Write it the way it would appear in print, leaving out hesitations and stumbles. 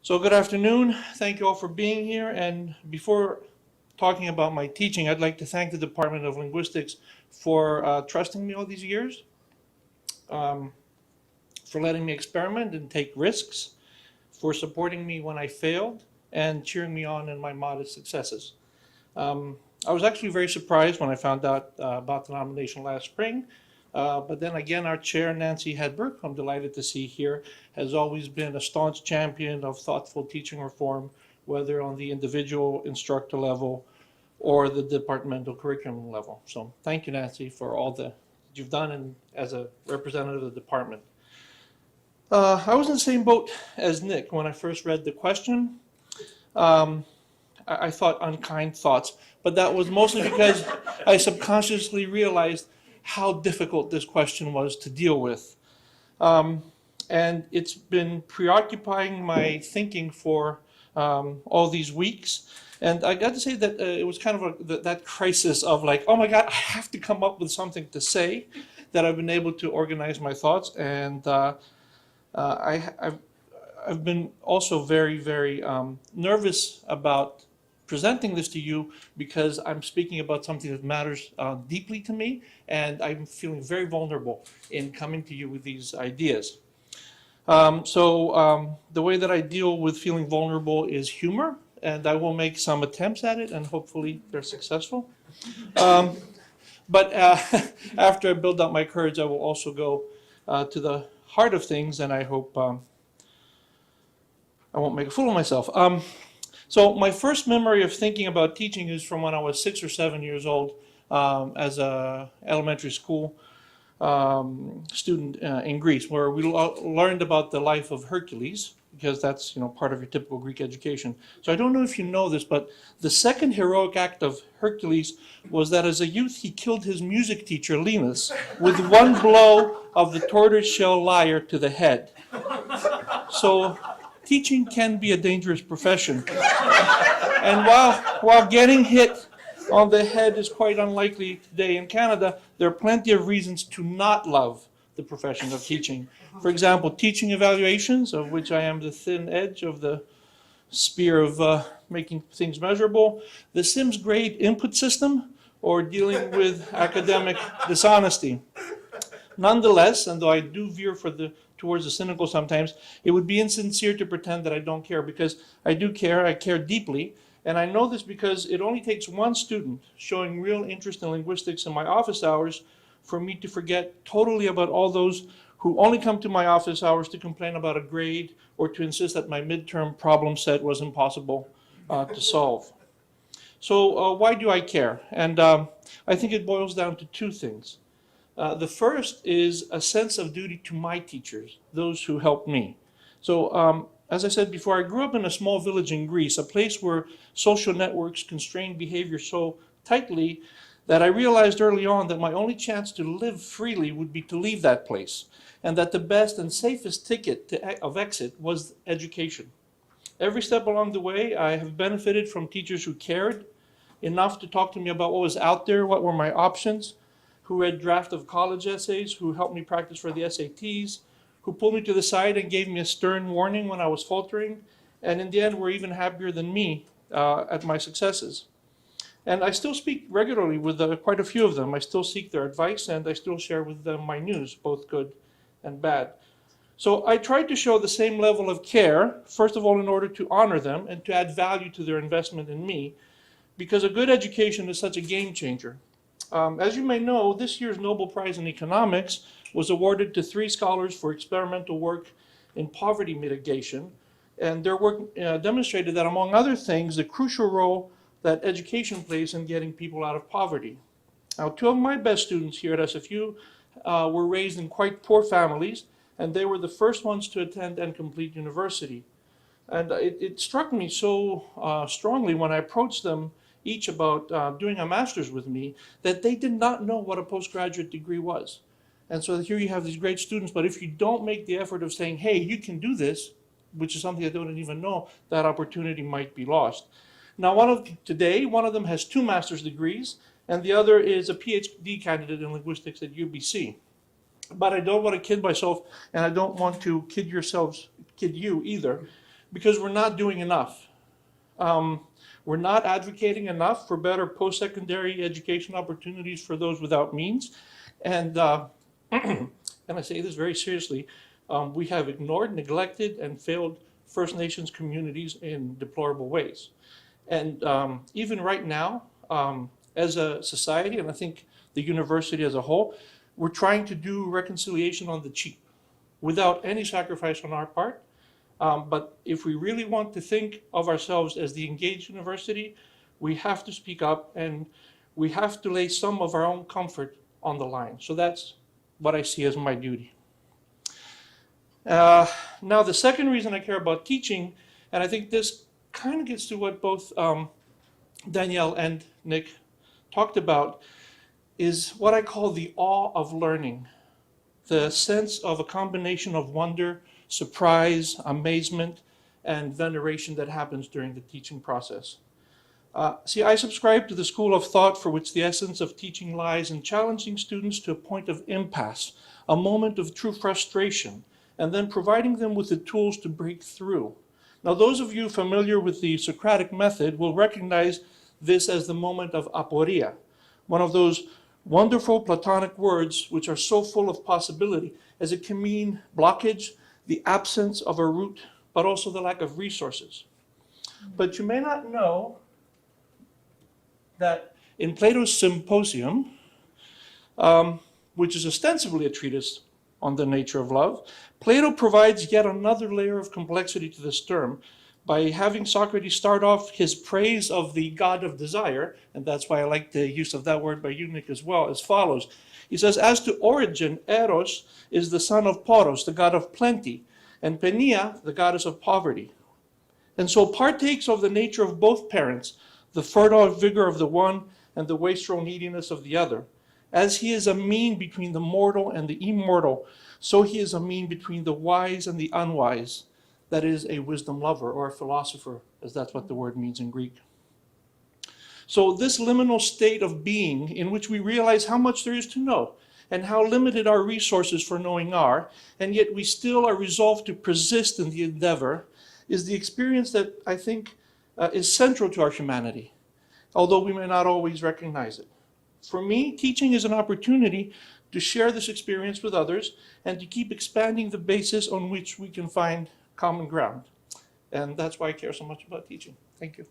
So good afternoon. Thank you all for being here. And before talking about my teaching, I'd like to thank the Department of Linguistics for trusting me all these years, for letting me experiment and take risks, for supporting me when I failed, and cheering me on in my modest successes. I was actually very surprised when I found out about the nomination last spring. But then again, our chair, Nancy Hedberg, who I'm delighted to see here, has always been a staunch champion of thoughtful teaching reform, whether on the individual instructor level or the departmental curriculum level. So thank you, Nancy, for all that you've done and as a representative of the department. I was in the same boat as Nick when I first read the question. I thought unkind thoughts, but that was mostly because I subconsciously realized how difficult this question was to deal with. And it's been preoccupying my thinking for all these weeks. And I got to say that it was kind of that crisis of like, oh my God, I have to come up with something to say, that I've been able to organize my thoughts. And I've been also very, very nervous about presenting this to you because I'm speaking about something that matters deeply to me, and I'm feeling very vulnerable in coming to you with these ideas. So the way that I deal with feeling vulnerable is humor, and I will make some attempts at it, and hopefully they're successful. But after I build up my courage, I will also go to the heart of things, and I hope I won't make a fool of myself. So my first memory of thinking about teaching is from when I was 6 or 7 years old as a elementary school student in Greece, where we learned about the life of Hercules, because that's part of your typical Greek education. So I don't know if you know this, but the second heroic act of Hercules was that as a youth he killed his music teacher Linus with one blow of the tortoiseshell lyre to the head. So teaching can be a dangerous profession. And while getting hit on the head is quite unlikely today in Canada, there are plenty of reasons to not love the profession of teaching. For example, teaching evaluations, of which I am the thin edge of the spear of making things measurable, the Sims grade input system, or dealing with academic dishonesty. Nonetheless, and though I do veer towards the cynical sometimes, it would be insincere to pretend that I don't care, because I do care, I care deeply, and I know this because it only takes one student showing real interest in linguistics in my office hours for me to forget totally about all those who only come to my office hours to complain about a grade or to insist that my midterm problem set was impossible to solve. So why do I care? And I think it boils down to two things. The first is a sense of duty to my teachers, those who helped me. So as I said before, I grew up in a small village in Greece, a place where social networks constrained behavior so tightly that I realized early on that my only chance to live freely would be to leave that place, and that the best and safest ticket of exit was education. Every step along the way, I have benefited from teachers who cared enough to talk to me about what was out there, what were my options, who read draft of college essays, who helped me practice for the SATs, who pulled me to the side and gave me a stern warning when I was faltering, and in the end were even happier than me at my successes. And I still speak regularly with quite a few of them. I still seek their advice, and I still share with them my news, both good and bad. So I tried to show the same level of care, first of all in order to honor them and to add value to their investment in me, because a good education is such a game changer. As you may know, this year's Nobel Prize in Economics was awarded to 3 scholars for experimental work in poverty mitigation, and their work demonstrated that, among other things, the crucial role that education plays in getting people out of poverty. Now, 2 of my best students here at SFU were raised in quite poor families, and they were the first ones to attend and complete university. And it struck me so strongly when I approached them each about doing a master's with me, that they did not know what a postgraduate degree was. And so here you have these great students, but if you don't make the effort of saying, hey, you can do this, which is something I don't even know, that opportunity might be lost. Now, today, one of them has 2 master's degrees, and the other is a PhD candidate in linguistics at UBC. But I don't want to kid myself, and I don't want to kid you either. because we're not doing enough. We're not advocating enough for better post-secondary education opportunities for those without means. And, and I say this very seriously, we have ignored, neglected, and failed First Nations communities in deplorable ways. And even right now, as a society, and I think the university as a whole, we're trying to do reconciliation on the cheap without any sacrifice on our part. But if we really want to think of ourselves as the engaged university, we have to speak up and we have to lay some of our own comfort on the line. So that's what I see as my duty. Now, the second reason I care about teaching, and I think this kind of gets to what both Danielle and Nick talked about, is what I call the awe of learning, the sense of a combination of wonder, surprise, amazement, and veneration that happens during the teaching process. See, I subscribe to the school of thought for which the essence of teaching lies in challenging students to a point of impasse, a moment of true frustration, and then providing them with the tools to break through. Now, those of you familiar with the Socratic method will recognize this as the moment of aporia, one of those wonderful Platonic words which are so full of possibility, as it can mean blockage, the absence of a route, but also the lack of resources. But you may not know that in Plato's Symposium, which is ostensibly a treatise on the nature of love, Plato provides yet another layer of complexity to this term by having Socrates start off his praise of the god of desire, and that's why I like the use of that word by you, Nick, as well, as follows. He says, as to origin, Eros is the son of Poros, the god of plenty, and Penia, the goddess of poverty. And so partakes of the nature of both parents, the fertile vigor of the one and the wastrel neediness of the other. As he is a mean between the mortal and the immortal, so he is a mean between the wise and the unwise. That is a wisdom lover or a philosopher, as that's what the word means in Greek. So this liminal state of being in which we realize how much there is to know and how limited our resources for knowing are, and yet we still are resolved to persist in the endeavor, is the experience that I think is central to our humanity, although we may not always recognize it. For me, teaching is an opportunity to share this experience with others and to keep expanding the basis on which we can find common ground. And that's why I care so much about teaching. Thank you.